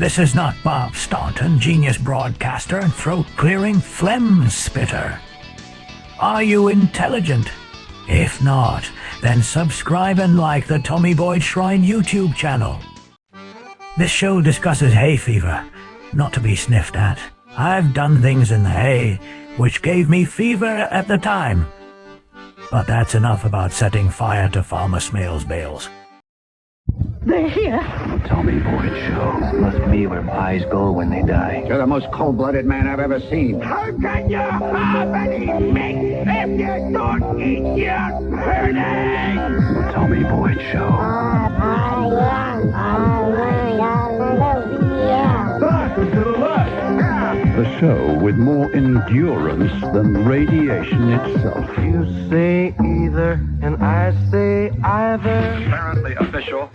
This is not Bob Staunton, genius broadcaster and throat-clearing phlegm spitter. Are you intelligent? If not, then subscribe and like the Tommy Boyds Shrine YouTube channel. This show discusses hay fever, not to be sniffed at. I've done things in the hay which gave me fever at the time. But that's enough about setting fire to Farmer Smale's bales. They're here. The Tommy Boyds Show must be where pies go when they die. You're the most cold-blooded man I've ever seen. How can you have any meat if you don't eat your pudding? The Tommy Boyds Show. The show with more endurance than radiation itself. You say either, and I say either. Apparently official.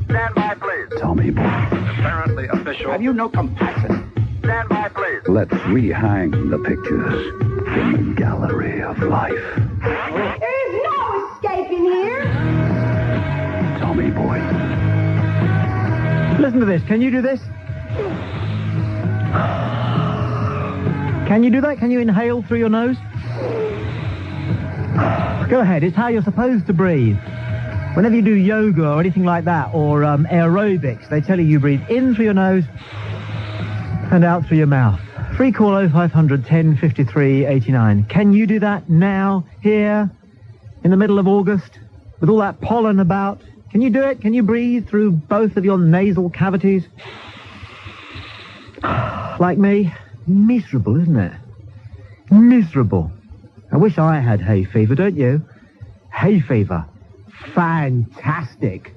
Stand by, please. Tommy Boyds. Apparently official. Have you no compassion? Stand by, please. Let's rehang the pictures from the gallery of life. There's no escaping here. Tommy Boyds. Listen to this. Can you do this? Can you do that? Can you inhale through your nose? Go ahead. It's how you're supposed to breathe. Whenever you do yoga or anything like that, or aerobics, they tell you breathe in through your nose and out through your mouth. Free call 0500 10 53 89. Can you do that now, here, in the middle of August, with all that pollen about? Can you do it? Can you breathe through both of your nasal cavities? Like me? Miserable, isn't it? Miserable. I wish I had hay fever, don't you? Hay fever. Fantastic.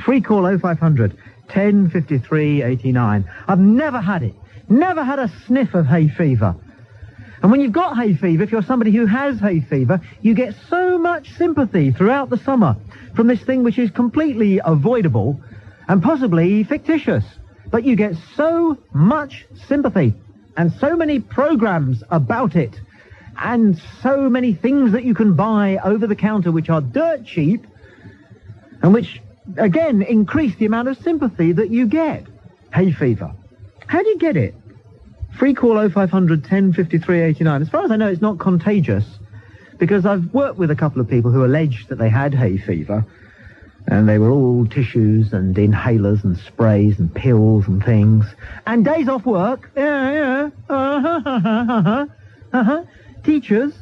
Free call 0500 10 53 89. I've never had it. Never had a sniff of hay fever. And when you've got hay fever, if you're somebody who has hay fever, you get so much sympathy throughout the summer from this thing which is completely avoidable and possibly fictitious. But you get so much sympathy and so many programs about it and so many things that you can buy over the counter which are dirt cheap and which, again, increase the amount of sympathy that you get. Hay fever. How do you get it? Free call 0500 10 53 89. As far as I know, it's not contagious because I've worked with a couple of people who alleged that they had hay fever and they were all tissues and inhalers and sprays and pills and things and days off work. Teachers,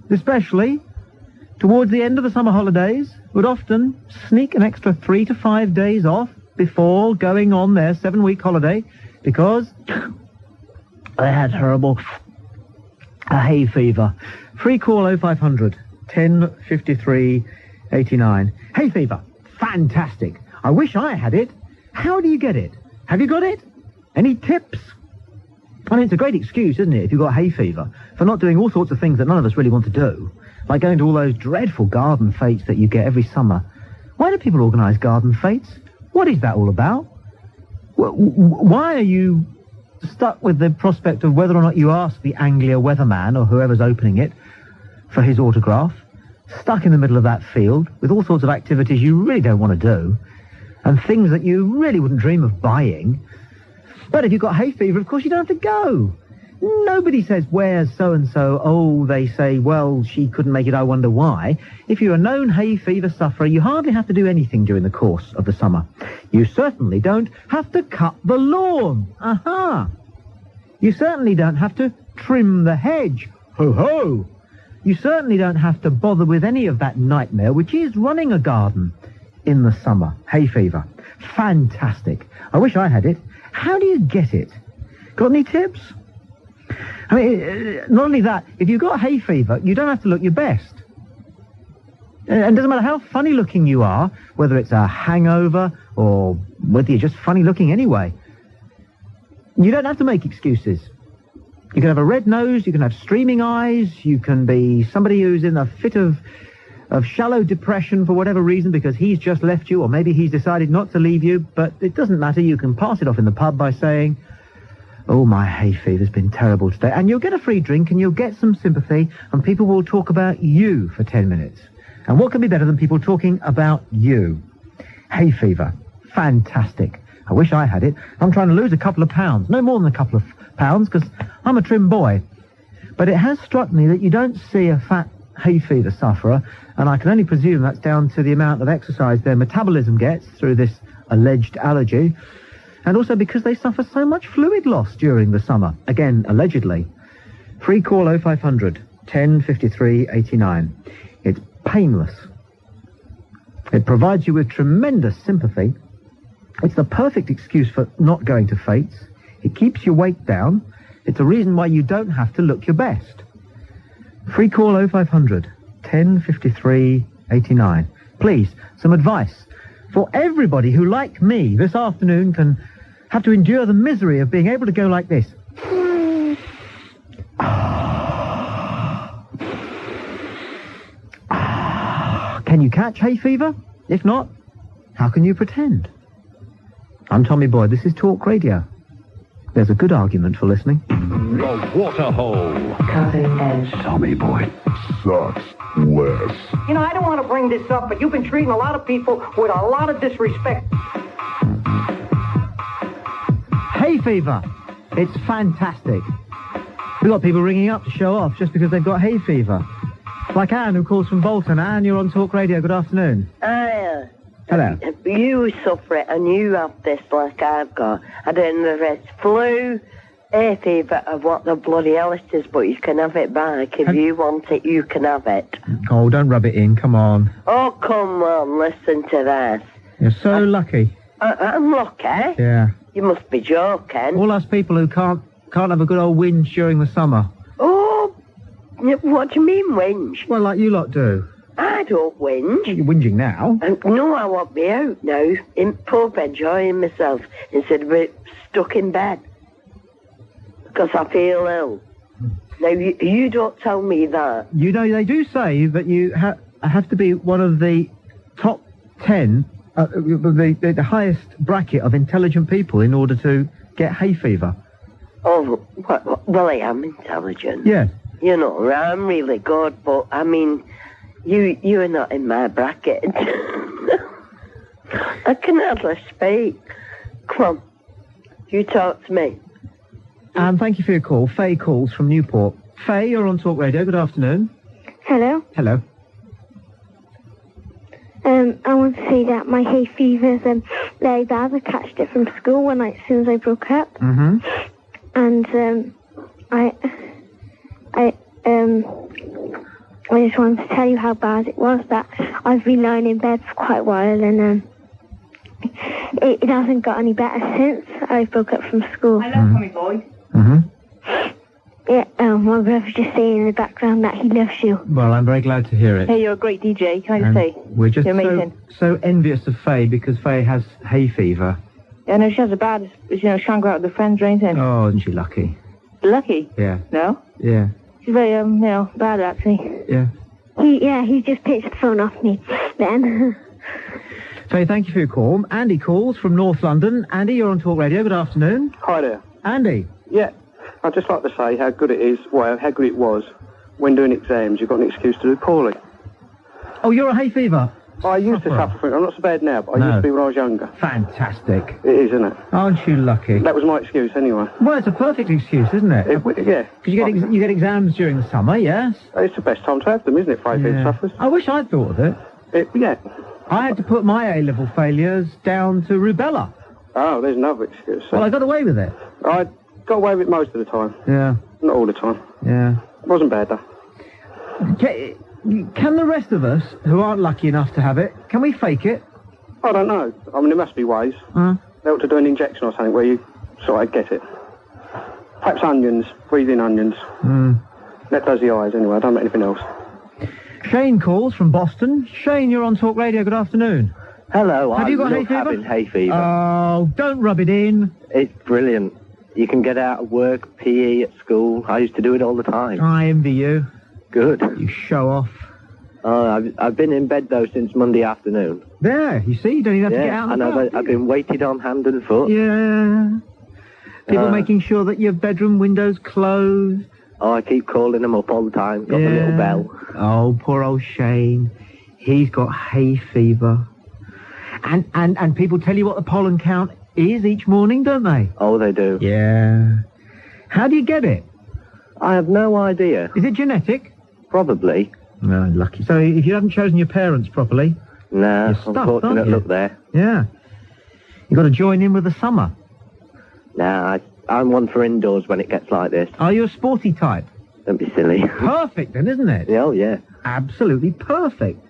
especially, towards the end of the summer holidays, would often sneak an extra 3 to 5 days off before going on their 7-week holiday because they had horrible hay fever. Free call 0500 10 53 89. Hay fever. Fantastic. I wish I had it. How do you get it? Have you got it? Any tips? I mean, it's a great excuse, isn't it, if you've got hay fever, for not doing all sorts of things that none of us really want to do, like going to all those dreadful garden fetes that you get every summer. Why do people organise garden fetes? What is that all about? Why are you stuck with the prospect of whether or not you ask the Anglia weatherman or whoever's opening it for his autograph, stuck in the middle of that field with all sorts of activities you really don't want to do and things that you really wouldn't dream of buying? But if you've got hay fever, of course you don't have to go. Nobody says, where's so-and-so? Oh, they say, well, she couldn't make it, I wonder why. If you're a known hay fever sufferer, you hardly have to do anything during the course of the summer. You certainly don't have to cut the lawn. Aha! You certainly don't have to trim the hedge. Ho-ho! You certainly don't have to bother with any of that nightmare, which is running a garden in the summer. Hay fever. Fantastic. I wish I had it. How do you get it? Got any tips? I mean, not only that, if you've got hay fever, you don't have to look your best. And it doesn't matter how funny looking you are, whether it's a hangover or whether you're just funny looking anyway. You don't have to make excuses. You can have a red nose, you can have streaming eyes, you can be somebody who's in a fit of shallow depression for whatever reason because he's just left you or maybe he's decided not to leave you, but it doesn't matter. You can pass it off in the pub by saying, oh, my hay fever's been terrible today. And you'll get a free drink and you'll get some sympathy and people will talk about you for 10 minutes. And what can be better than people talking about you? Hay fever. Fantastic. I wish I had it. I'm trying to lose a couple of pounds. No more than a couple of pounds, because I'm a trim boy. But it has struck me that you don't see a fat hay fever sufferer, and I can only presume that's down to the amount of exercise their metabolism gets through this alleged allergy, and also because they suffer so much fluid loss during the summer. Again, allegedly. Free call 0500 10 53 89. It's painless. It provides you with tremendous sympathy. It's the perfect excuse for not going to fetes. It keeps your weight down. It's a reason why you don't have to look your best. Free call 0500 10 53 89. Please, some advice for everybody who, like me, this afternoon can have to endure the misery of being able to go like this. Can you catch hay fever? If not, how can you pretend? I'm Tommy Boyd. This is Talk Radio. There's a good argument for listening. The Waterhole. Cutting edge. Tommy Boyd sucks less. You know, I don't want to bring this up, but you've been treating a lot of people with a lot of disrespect. Hay fever. It's fantastic. We've got people ringing up to show off just because they've got hay fever. Like Anne, who calls from Bolton. Anne, you're on Talk Radio. Good afternoon. Hello. You suffer it and you have this like I've got. I don't know if it's flu, hay fever, or what the bloody hell it is, but you can have it back. If you want it, you can have it. Oh, don't rub it in. Come on. Oh, come on. Listen to this. You're so lucky. I'm lucky. Yeah. You must be joking. All us people who can't have a good old whinge during the summer. Oh, what do you mean whinge? Well, like you lot do. I don't whinge. You're whinging now. No, I want me out now, in pub, enjoying myself, instead of being stuck in bed. Because I feel ill. Now, you don't tell me that. You know, they do say that you have to be one of the top 10, the highest bracket of intelligent people in order to get hay fever. Oh, well, I am intelligent. Yeah. You know, I'm really good, but, I mean, you are not in my bracket. I can hardly speak. Come on, you talk to me. Thank you for your call. Faye calls from Newport. Faye, you're on Talk Radio. Good afternoon. Hello. Hello. I want to say that my hay fever's very bad. I catched it from school as soon as I broke up. Mm-hmm. And I just wanted to tell you how bad it was, that I've been lying in bed for quite a while, and it hasn't got any better since I broke up from school. I love Tommy Boyds. Mm-hmm. Yeah, my brother's just saying in the background that he loves you. Well, I'm very glad to hear it. Hey, you're a great DJ, can I just say? We're just you're amazing. so envious of Faye because Faye has hay fever. Yeah, no, she has a bad, she can't go out with her friends or anything. Oh, isn't she lucky? Lucky? Yeah. No? Yeah. She's very, bad actually. Yeah. He just pitched the phone off me then. Faye, thank you for your call. Andy calls from North London. Andy, you're on Talk Radio. Good afternoon. Hi there. Andy. Yeah, I'd just like to say how good it is, how good it was when doing exams. You've got an excuse to do poorly. Oh, you're a hay fever? I used to suffer from it. I'm not so bad now, but I used to be when I was younger. Fantastic. It is, isn't it? Aren't you lucky? That was my excuse anyway. Well, it's a perfect excuse, isn't it? Yeah. Because you get exams during the summer, yes? It's the best time to have them, isn't it, for hay fever sufferers? I wish I'd thought of it. Yeah. I had to put my A-level failures down to rubella. Oh, there's another excuse. Well, I got away with it. I got away with it most of the time. Yeah. Not all the time. Yeah. It wasn't bad, though. Can the rest of us, who aren't lucky enough to have it, can we fake it? I don't know. I mean, there must be ways. They ought to do an injection or something where you sort of get it. Perhaps onions, breathe in onions. That does the eyes anyway. I don't make anything else. Shane calls from Boston. Shane, you're on Talk Radio. Good afternoon. Hello, Have you got hay fever? having hay fever. Oh, don't rub it in. It's brilliant. You can get out of work, PE at school. I used to do it all the time. I envy you. Good. You show off. I've been in bed, though, since Monday afternoon. There, you see, you don't even have to get out and I've been weighted on hand and foot. Yeah. People making sure that your bedroom window's closed. Oh, I keep calling them up all the time. Got the little bell. Oh, poor old Shane. He's got hay fever. And people tell you what the pollen count is each morning, don't they? Oh, they do. Yeah. How do you get it? I have no idea. Is it genetic? Probably. No, lucky. So if you haven't chosen your parents properly... Nah, you're stuffed, unfortunate aren't you? look there. Yeah. You've got to join in with the summer. Nah, I'm one for indoors when it gets like this. Are you a sporty type? Don't be silly. Perfect then, isn't it? Oh, yeah. Absolutely perfect.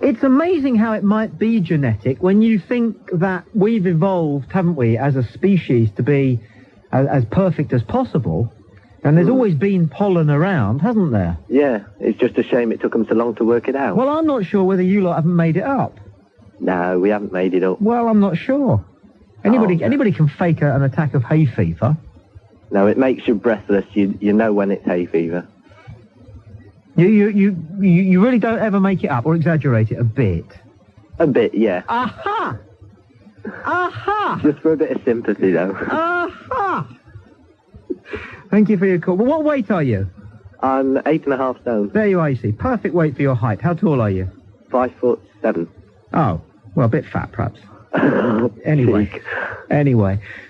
It's amazing how it might be genetic when you think that we've evolved, haven't we, as a species to be as perfect as possible. And there's always been pollen around, hasn't there? Yeah, it's just a shame it took them so long to work it out. Well, I'm not sure whether you lot haven't made it up. No, we haven't made it up. Well, I'm not sure. Anybody can fake an attack of hay fever. No, it makes you breathless. You know when it's hay fever. You really don't ever make it up or exaggerate it a bit. A bit, yeah. Aha! Aha! Just for a bit of sympathy, though. Aha! Thank you for your call. Well, what weight are you? I'm 8.5 stone. There you are, you see. Perfect weight for your height. How tall are you? 5'7". Oh, well, a bit fat, perhaps. Anyway.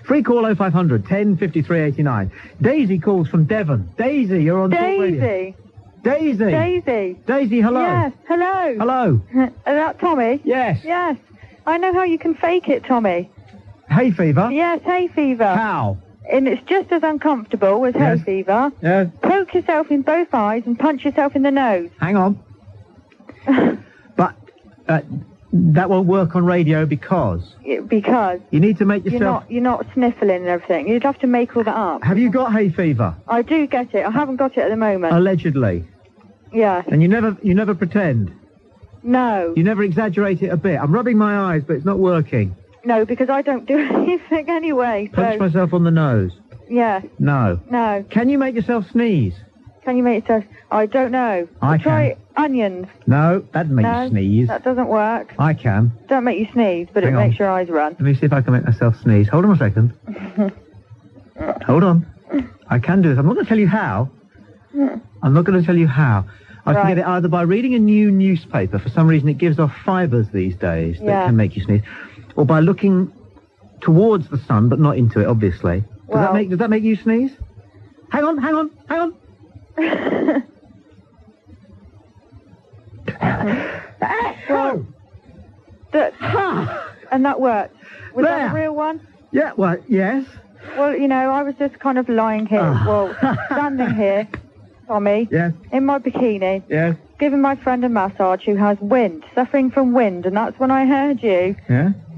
Free call 0500 10 53 89. Daisy calls from Devon. Daisy, you're on Talk Radio. Daisy, hello. Yes, hello. Hello. Is that Tommy? Yes. Yes. I know how you can fake it, Tommy. Hay fever? Yes, hay fever. How? And it's just as uncomfortable as hay fever. Yes. Poke yourself in both eyes and punch yourself in the nose. Hang on. But that won't work on radio because... Because... You need to make yourself... You're not sniffling and everything. You'd have to make all that up. Have you got hay fever? I do get it. I haven't got it at the moment. Allegedly. Yeah. And you never pretend? No. You never exaggerate it a bit? I'm rubbing my eyes, but it's not working. No, because I don't do anything anyway. Punch myself on the nose? Yeah. No. No. Can you make yourself sneeze? Can you make yourself... I don't know. Try onions. No, that'd make you sneeze. That doesn't work. I can. Don't make you sneeze, but it makes your eyes run. Let me see if I can make myself sneeze. Hold on a second. Hold on. I can do this. I'm not going to tell you how. I'm not going to tell you how. I can get it either by reading a new newspaper. For some reason, it gives off fibres these days that can make you sneeze. Or by looking towards the sun, but not into it, obviously. Does that make you sneeze? Hang on. And that worked. Was that a real one? Yeah, well, yes. Well, I was just kind of lying here, standing here, Tommy, in my bikini, giving my friend a massage who has suffering from wind, and that's when I heard you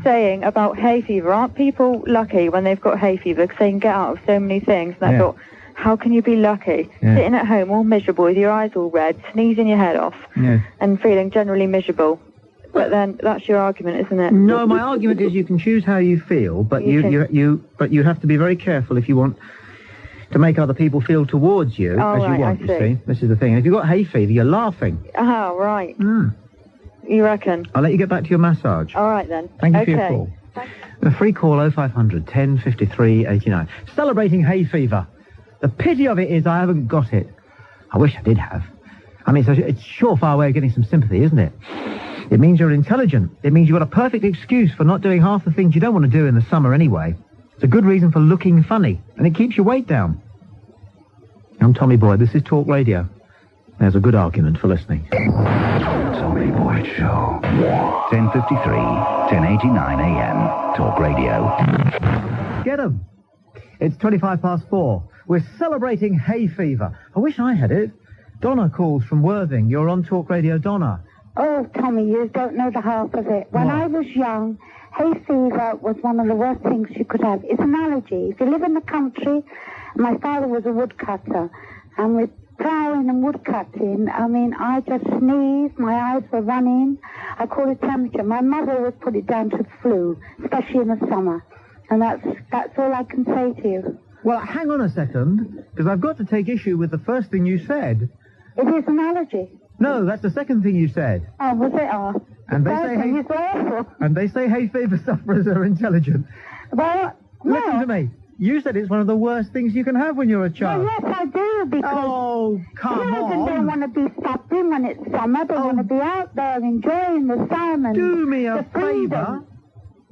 saying about hay fever. Aren't people lucky when they've got hay fever because they can get out of so many things? And I thought, how can you be lucky? Sitting at home all miserable with your eyes all red, sneezing your head off, and feeling generally miserable. But then that's your argument, isn't it? No, my argument is you can choose how you feel, but you have to be very careful if you want to make other people feel towards you as you want. You see, this is the thing. If you've got hay fever, you're laughing. Oh, right. You reckon? I'll let you get back to your massage. All right then. Thank you for your call. The free call 0500 10 53 89. Celebrating hay fever. The pity of it is I haven't got it. I wish I did have. I mean, it's a surefire way of getting some sympathy, isn't it? It means you're intelligent. It means you've got a perfect excuse for not doing half the things you don't want to do in the summer anyway. It's a good reason for looking funny, and it keeps your weight down. I'm Tommy Boyd. This is Talk Radio. There's a good argument for listening. Tommy Boyd Show. 10:53, 10:89 a.m. Talk Radio. Get 'em. It's 4:25. We're celebrating hay fever. I wish I had it. Donna calls from Worthing. You're on Talk Radio, Donna. Oh, Tommy, you don't know the half of it. When I was young, hay fever was one of the worst things you could have. It's an allergy. If you live in the country, my father was a woodcutter, and with ploughing and woodcutting, I mean, I just sneezed, my eyes were running, I caught a temperature. My mother would put it down to the flu, especially in the summer, and that's all I can say to you. Well, hang on a second, because I've got to take issue with the first thing you said. It is an allergy. No, that's the second thing you said. Oh, was it? Oh. And they say hay fever sufferers are intelligent. Well, no. Listen to me. You said it's one of the worst things you can have when you're a child. Well, yes, I do, because children don't want to be stopped in when it's summer. They want to be out there enjoying the sun and do me a favour.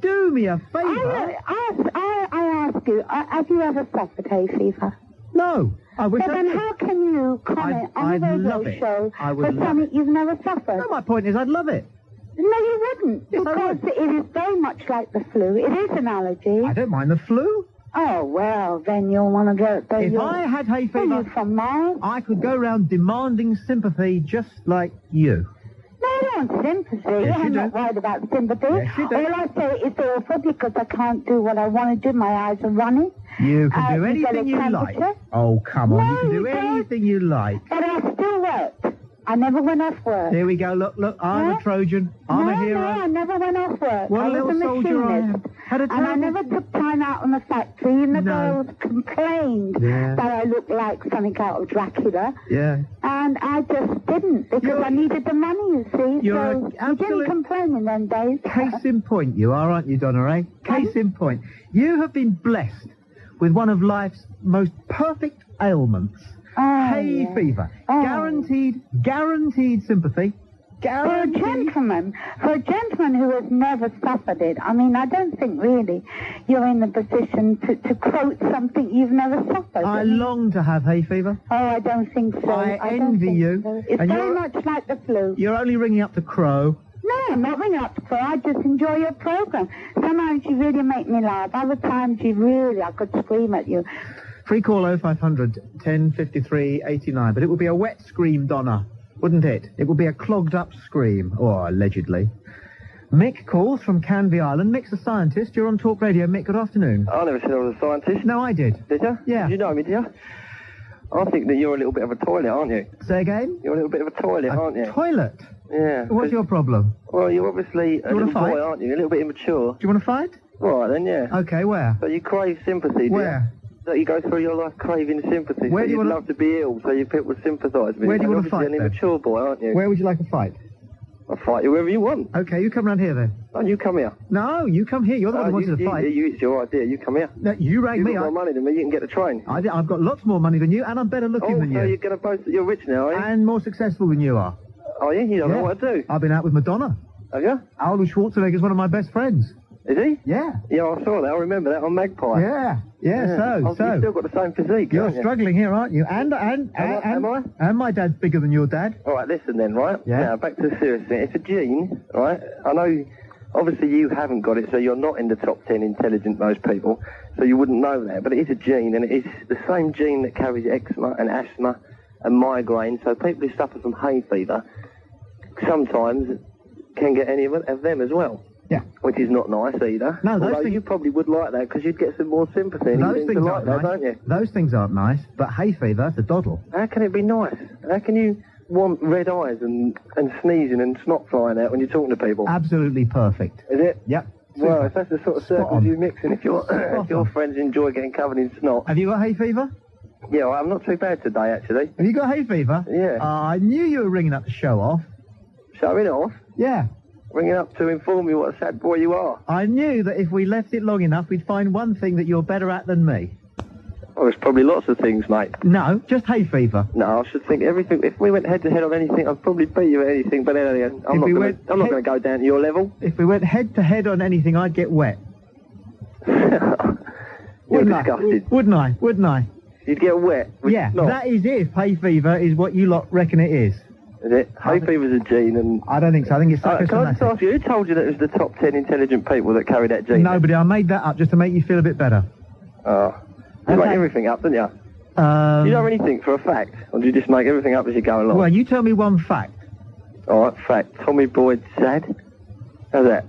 do me a favour? I ask you, have you ever suffered hay fever? No. I wish But then how can you comment on a radio show for something you've never suffered? No, my point is I'd love it. No, you wouldn't. Because it is very much like the flu. It is an allergy. I don't mind the flu. Oh, well, then you'll want to go... If I had hay fever, from Mars? I could go round demanding sympathy just like you. No, I don't want sympathy. Yes, I'm not worried about sympathy. Yes, you do. All I say is awful because I can't do what I want to do. My eyes are running. You can do you get anything a you like. temperature. Oh, come on. No, you can do you don't. anything you like. But I still worked. I never went off work. Here we go. Look. I'm a Trojan. I'm a hero. No, I never went off work. What a I was little a soldier I machinist. am. And I never took time out on the factory, and the girls complained that I looked like something out of Dracula. Yeah. And I just didn't, because I needed the money, you see. You're so you didn't complain in them days. Case in point, you are, aren't you, Donna Ray? Case in point. You have been blessed with one of life's most perfect ailments. Hay fever. Guaranteed sympathy. For a gentleman who has never suffered it, I mean, I don't think really you're in the position to quote something you've never suffered. I long to have hay fever. Oh, I don't think so. I envy you. So. It's And very much like the flu. You're only ringing up to crow. No, I'm not ringing up to crow. I just enjoy your program. Sometimes you really make me laugh. Other times I could scream at you. Free call 0500 1053 89. But it would be a wet scream, Donna, wouldn't it? It would be a clogged up scream, or allegedly. Mick calls from Canvey Island. Mick's a scientist. You're on Talk Radio. Mick, good afternoon. I never said I was a scientist. No, I did. Did you? Yeah. Did you know me, did you? I think that you're a little bit of a toilet, aren't you? Say again? You're a little bit of a toilet, aren't you? Toilet? Yeah. What's your problem? Well, you're obviously a little fight? boy, aren't you? A little bit immature. Do you want to fight? All right, then, yeah. Okay, where? So you crave sympathy, do Where? you? So you go through your life craving sympathy. Where so do you you'd wanna- love to be ill, so you people would sympathise with you. Where do you And want to fight, obviously an then? immature boy, aren't you? Where would you like a fight? I'll fight you wherever you want. Okay, you come round here then. Oh, you come here. No, you come here. You're the one who wanted to fight. It's your idea. You come here. No, you rang me You've got up. more money than me. You can get the train. I've got lots more money than you, and I'm better looking than you. So you're going to boast that you're rich now, are you? And more successful than you are. Oh, yeah? You don't know what to do. I've been out with Madonna. Have you? Arnold Schwarzenegger's one of my best friends. Is he? Yeah. Yeah, I saw that. I remember that on Magpie. Yeah. You've still got the same physique, You're haven't you? struggling here, aren't you? And Am I? And my dad's bigger than your dad. All right, listen then, right? Yeah. Now, back to the serious thing. It's a gene, right? I know, obviously, you haven't got it, so you're not in the top 10 intelligent, most people, so you wouldn't know that. But it is a gene, and it is the same gene that carries eczema and asthma and migraine. So people who suffer from hay fever sometimes can get any of them as well. Yeah. Which is not nice either. No, those Although things- you probably would like that because you'd get some more sympathy. And Those you seem to things like aren't that, nice. don't you? Those things aren't nice, but hay fever, that's a doddle. How can it be nice? How can you want red eyes and sneezing and snot flying out when you're talking to people? Absolutely perfect. Is it? Yep. Well, if that's the sort of Spot circles on. you mix in, if your friends enjoy getting covered in snot. Have you got hay fever? Yeah, well, I'm not too bad today, actually. Have you got hay fever? Yeah. I knew you were ringing up to show off. Showing off? Yeah. Ringing up to inform you what a sad boy you are. I knew that if we left it long enough, we'd find one thing that you're better at than me. Well, there's probably lots of things, mate. No, just hay fever. No, I should think everything. If we went head to head on anything, I'd probably beat you at anything. But then again, I'm not going to go down to your level. If we went head to head on anything, I'd get wet. You're disgusted. Wouldn't I? Wouldn't I? You'd get wet. Yeah, that is if hay fever is what you lot reckon it is. Is it? Hay fever's a gene, and I don't think so. I think it's can I just psychosomatic. ask you, who told you that it was the top 10 intelligent people that carry that gene? Nobody. I made that up just to make you feel a bit better. Oh, you make everything up, don't you? Do you know anything for a fact, or do you just make everything up as you go along? Well, you tell me one fact. All right, fact. Tommy Boyds sad. How's that?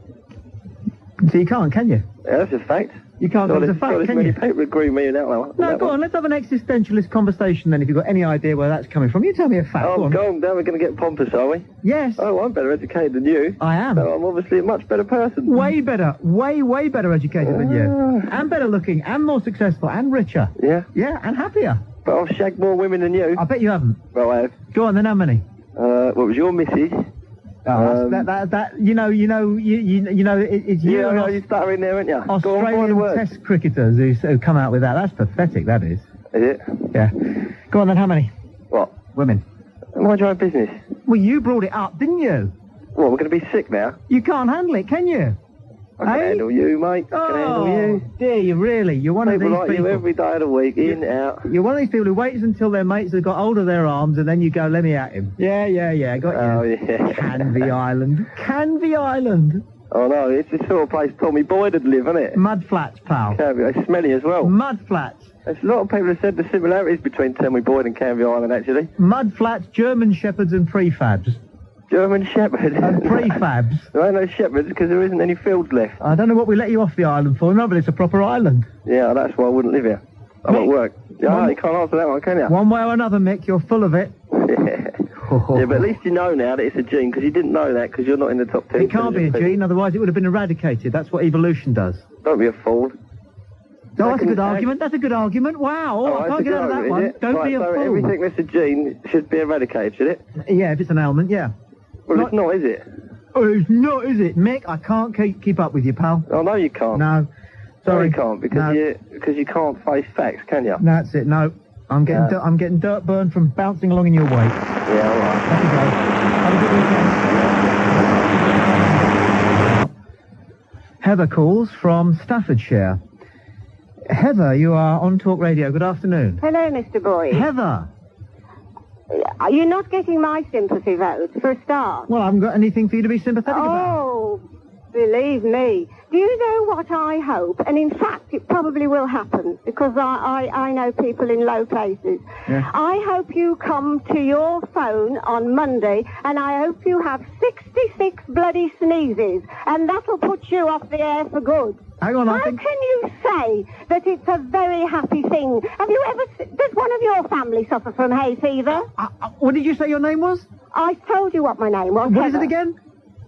So you can't, can you? Yeah, that's a fact. You can't. It's a fact, can many you? people agree with me in that one. No, go on. Let's have an existentialist conversation then. If you've got any idea where that's coming from, you tell me a fact. Oh, go on. Now we're going to get pompous, are we? Yes. Oh, I'm better educated than you. I am. So I'm obviously a much better person. Way better. Way better educated than you. And better looking, and more successful, and richer. Yeah? Yeah, and happier. But I've shagged more women than you. I bet you haven't. Well, I have. Go on then, how many? What was your missus? Oh, you know, it's you Yeah, and you started in there, aren't you? Australian Test cricketers who come out with that. That's pathetic, that is. Is it? Yeah. Go on then, how many? What? Women. Mind your own business. Well, you brought it up, didn't you? What, we're going to be sick now? You can't handle it, can you? I can handle you, mate. I can handle you. Dear, you're one of these like people. you every day of the week, in, out. You're one of these people who waits until their mates have got hold of their arms and then you go, let me at him. Yeah, got you. Oh, yeah. Canvey Island. Canvey Island. Oh, no, it's the sort of place Tommy Boyd would live, isn't it? Mud flats, pal. It's smelly as well. Mud flats. There's a lot of people have said the similarities between Tommy Boyd and Canvey Island, actually. Mud flats, German shepherds and prefabs. German shepherds. And prefabs. There ain't no shepherds because there isn't any fields left. I don't know what we let you off the island for, no, but it's a proper island. Yeah, that's why I wouldn't live here. I'm at work. Yeah, you can't answer that one, can you? One way or another, Mick, you're full of it. Yeah, but at least you know now that it's a gene, because you didn't know that because you're not in the top 10. It can't be a gene, otherwise it would have been eradicated. That's what evolution does. Don't be a fool. No, that's a good argument. That's a good argument. Wow, I can't get out of that one. Don't be a fool. Everything that's a gene should be eradicated, should it? Yeah, if it's an ailment, yeah. Well, it's not, is it? Oh, it's not, is it? Mick, I can't keep up with you, pal. Oh, no, you can't. No. Sorry. No, you can't, because you can't face facts, can you? That's it, no. I'm getting dirt burn from bouncing along in your wake. Yeah, all right. Off you go. Have a good weekend. Heather calls from Staffordshire. Heather, you are on Talk Radio. Good afternoon. Hello, Mr. Boyd. Heather. Are you not getting my sympathy vote, for a start? Well, I haven't got anything for you to be sympathetic about. Oh, believe me. Do you know what I hope? And in fact, it probably will happen, because I know people in low places. Yeah. I hope you come to your phone on Monday, and I hope you have 66 bloody sneezes, and that'll put you off the air for good. Hang on, How can you say that it's a very happy thing? Have you ever... Does one of your family suffer from hay fever? What did you say your name was? I told you what my name was. What is it again?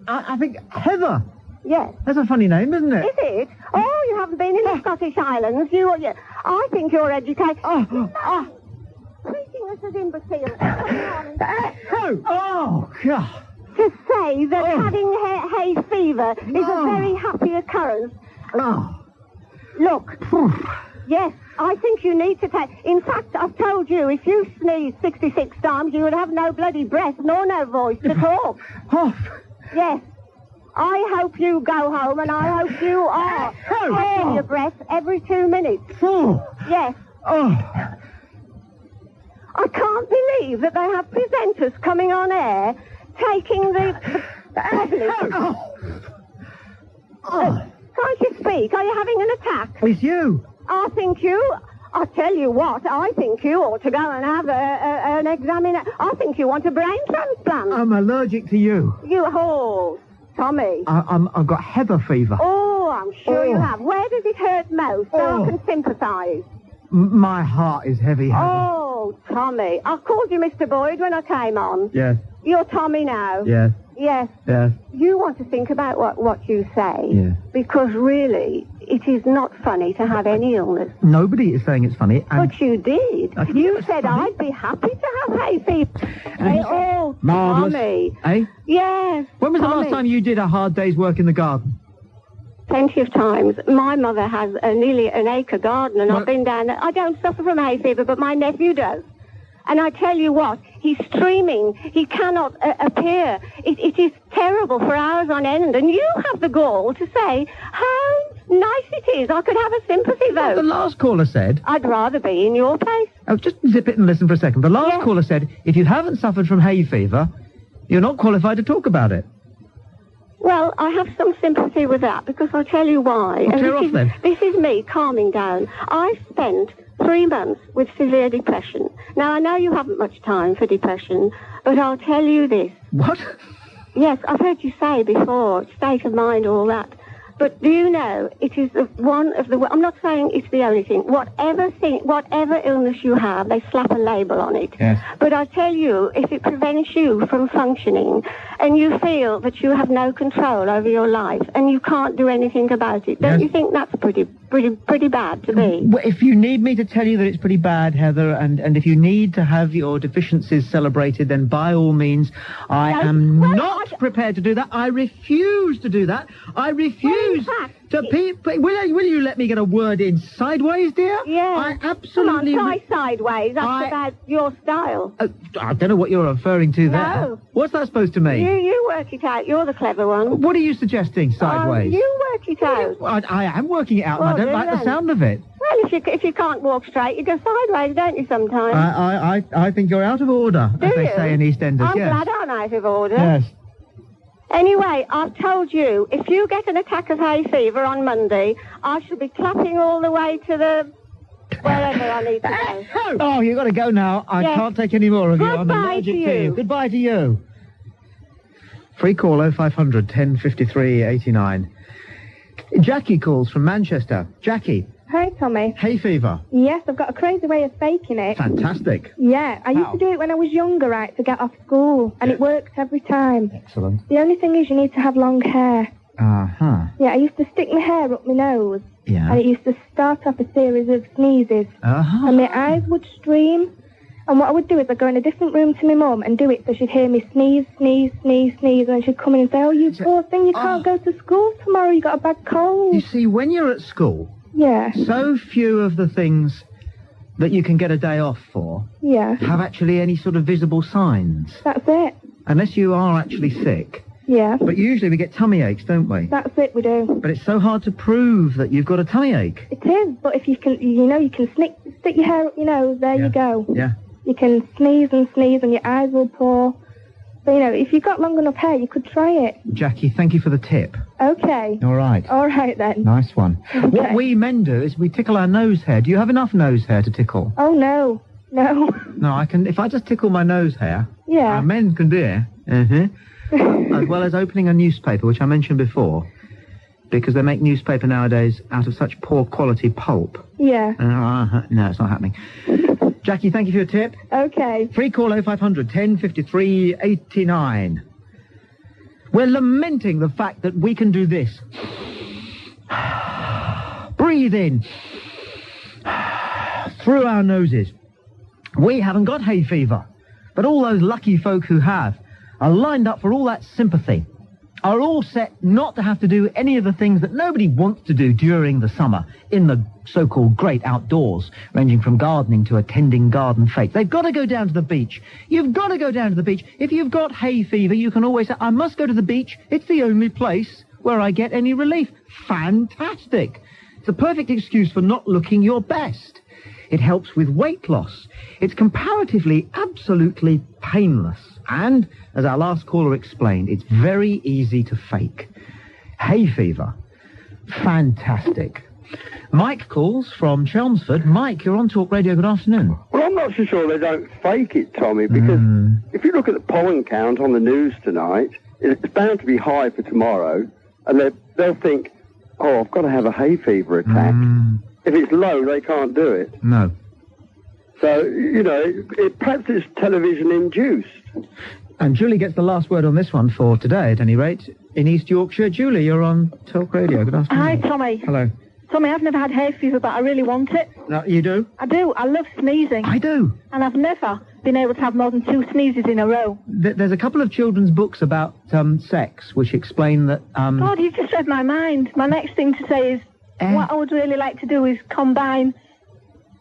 I think Heather. Yes. That's a funny name, isn't it? Is it? Oh, you haven't been in the Scottish Islands. I think you're educated. Treating us as imbeciles. Oh, God. To say that having hay fever is a very happy occurrence. Look. Yes, I think you need to take... In fact, I've told you, if you sneeze 66 times, you would have no bloody breath nor no voice to talk. Yes. I hope you go home, and I hope you are catching your breath every 2 minutes. Yes. I can't believe that they have presenters coming on air taking the public. Can't you speak? Are you having an attack? It's you. I tell you what, I think you ought to go and have an examination. I think you want a brain transplant. I'm allergic to you. Tommy. I've got heather fever. Oh, I'm sure you have. Where does it hurt most so I can sympathise? My heart is heavy, Heather. Oh, Tommy. I called you Mr. Boyd when I came on. Yes. You're Tommy now. Yes. Yes. Yes. You want to think about what you say. Yeah. Because really, it is not funny to have any illness. Nobody is saying it's funny. But you did. You said I'd be happy to have hay fever. Marvellous. Tommy. Eh? Yes. When was the last time you did a hard day's work in the garden? Plenty of times. My mother has nearly an acre garden, and I've been down there. I don't suffer from hay fever, but my nephew does. And I tell you what, he's streaming. He cannot appear. It is terrible for hours on end. And you have the gall to say how nice it is. I could have a sympathy vote. The last caller said... I'd rather be in your place. Oh, just zip it and listen for a second. The last caller said, if you haven't suffered from hay fever, you're not qualified to talk about it. Well, I have some sympathy with that, because I'll tell you why. Well, tear off then. This is me calming down. I spent 3 months with severe depression. Now, I know you haven't much time for depression, but I'll tell you this. What? Yes, I've heard you say before, state of mind, all that. But do you know, it is one of the... I'm not saying it's the only thing. Whatever illness you have, they slap a label on it. Yes. But I tell you, if it prevents you from functioning, and you feel that you have no control over your life, and you can't do anything about it, don't you think that's pretty bad to be? Well, if you need me to tell you that it's pretty bad, Heather, and if you need to have your deficiencies celebrated, then by all means, I am not prepared to do that. I refuse to do that. I refuse news to people. Will you let me get a word in sideways, dear? Yeah. I absolutely... Come on, try sideways. That's about your style. I don't know what you're referring to there. No. What's that supposed to mean? You work it out. You're the clever one. What are you suggesting, sideways? You work it out. I am working it out, and I don't like the sound of it. Well, if you can't walk straight, you go sideways, don't you, sometimes? I think you're out of order, as they say in EastEnders, I'm yes. glad I'm out of order. Yes. Anyway, I've told you, if you get an attack of hay fever on Monday, I shall be clapping all the way to the... wherever I need to go. Oh, you've got to go now. I can't take any more of you. I'm allergic to you. Goodbye to you. Free call 0500 1053 89. Jackie calls from Manchester. Jackie. Hi, Tommy. Hay fever. Yes, I've got a crazy way of faking it. Fantastic. Yeah, I used to do it when I was younger, right, to get off school, and it worked every time. Excellent. The only thing is you need to have long hair. Uh-huh. Yeah, I used to stick my hair up my nose, Yeah. and it used to start off a series of sneezes, Uh-huh. and my eyes would stream, and what I would do is I'd go in a different room to my mum and do it so she'd hear me sneeze, sneeze, sneeze, sneeze, and then she'd come in and say, oh, you poor thing, you can't go to school tomorrow, you got a bad cold. You see, when you're at school, Yeah. so few of the things that you can get a day off for Yeah. have actually any sort of visible signs. That's it. Unless you are actually sick. Yeah. But usually we get tummy aches, don't we? That's it, we do. But it's so hard to prove that you've got a tummy ache. It is, but if you can, you can stick your hair up your nose, there you go. Yeah. You can sneeze and your eyes will pour. But, if you've got long enough hair, you could try it. Jackie, thank you for the tip. Okay. All right. All right, then. Nice one. What we men do is we tickle our nose hair. Do you have enough nose hair to tickle? Oh, no. No. No, I can. If I just tickle my nose hair, Yeah. our men can do it. As well as opening a newspaper, which I mentioned before, because they make newspaper nowadays out of such poor quality pulp. Yeah. No, it's not happening. Jackie, thank you for your tip. Okay. Free call 0500 1053 89. We're lamenting the fact that we can do this. Breathe in through our noses. We haven't got hay fever, but all those lucky folk who have are lined up for all that sympathy, are all set not to have to do any of the things that nobody wants to do during the summer in the so-called great outdoors, ranging from gardening to attending garden fetes. They've got to go down to the beach. You've got to go down to the beach. If you've got hay fever, you can always say, I must go to the beach. It's the only place where I get any relief. Fantastic. It's a perfect excuse for not looking your best. It helps with weight loss. It's comparatively absolutely painless. And, as our last caller explained, it's very easy to fake. Hay fever. Fantastic. Mike calls from Chelmsford. Mike, you're on Talk Radio. Good afternoon. Well, I'm not so sure they don't fake it, Tommy, because if you look at the pollen count on the news tonight, it's bound to be high for tomorrow, and they'll think, oh, I've got to have a hay fever attack. If it's low, they can't do it. No. So, perhaps it's television-induced. And Julie gets the last word on this one for today, at any rate. In East Yorkshire, Julie, you're on Talk Radio. Good afternoon. Hi, Tommy. Hello. Tommy, I've never had hay fever, but I really want it. No, you do? I do. I love sneezing. I do. And I've never been able to have more than 2 sneezes in a row. There's a couple of children's books about sex which explain that... God, you've just read my mind. My next thing to say is, what I would really like to do is combine...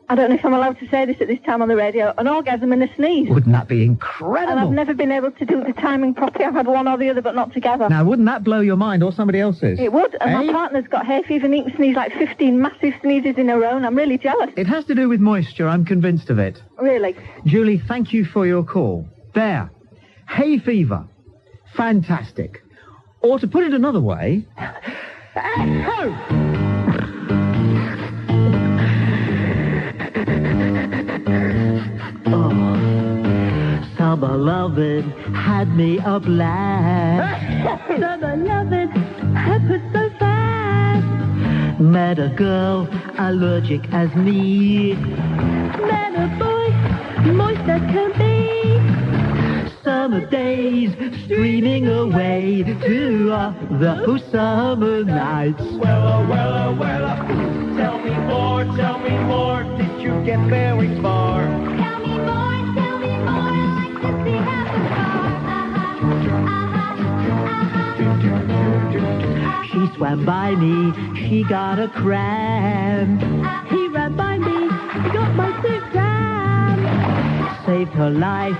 I don't know if I'm allowed to say this at this time on the radio, an orgasm and a sneeze. Wouldn't that be incredible? And I've never been able to do the timing properly. I've had one or the other, but not together. Now, wouldn't that blow your mind, or somebody else's? It would, and my partner's got hay fever and he can sneeze like 15 massive sneezes in a row, and I'm really jealous. It has to do with moisture, I'm convinced of it. Really? Julie, thank you for your call. There. Hay fever. Fantastic. Or to put it another way... Summer lovin' had me a blast. Summer lovin' happened so fast. Met a girl allergic as me. Met a boy moist as can be. Summer days streaming away to those summer nights. Well, tell me more, did you get very far? Tell me more, I'd like to see how She's swam by me, she got a cramp. He ran by me, got my sick cramp. Saved her life,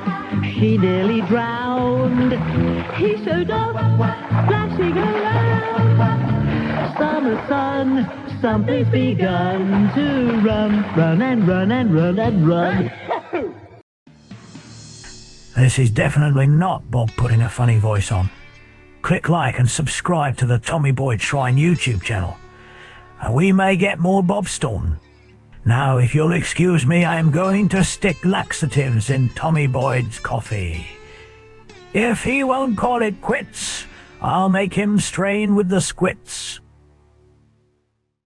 she nearly drowned. He showed up, splashing around. Summer sun, something's begun to run, run and run and run and run. This is definitely not Bob putting a funny voice on. Click like and subscribe to the Tommy Boyd Shrine YouTube channel, and we may get more Bob Staunton. Now, if you'll excuse me, I am going to stick laxatives in Tommy Boyd's coffee. If he won't call it quits, I'll make him strain with the squits.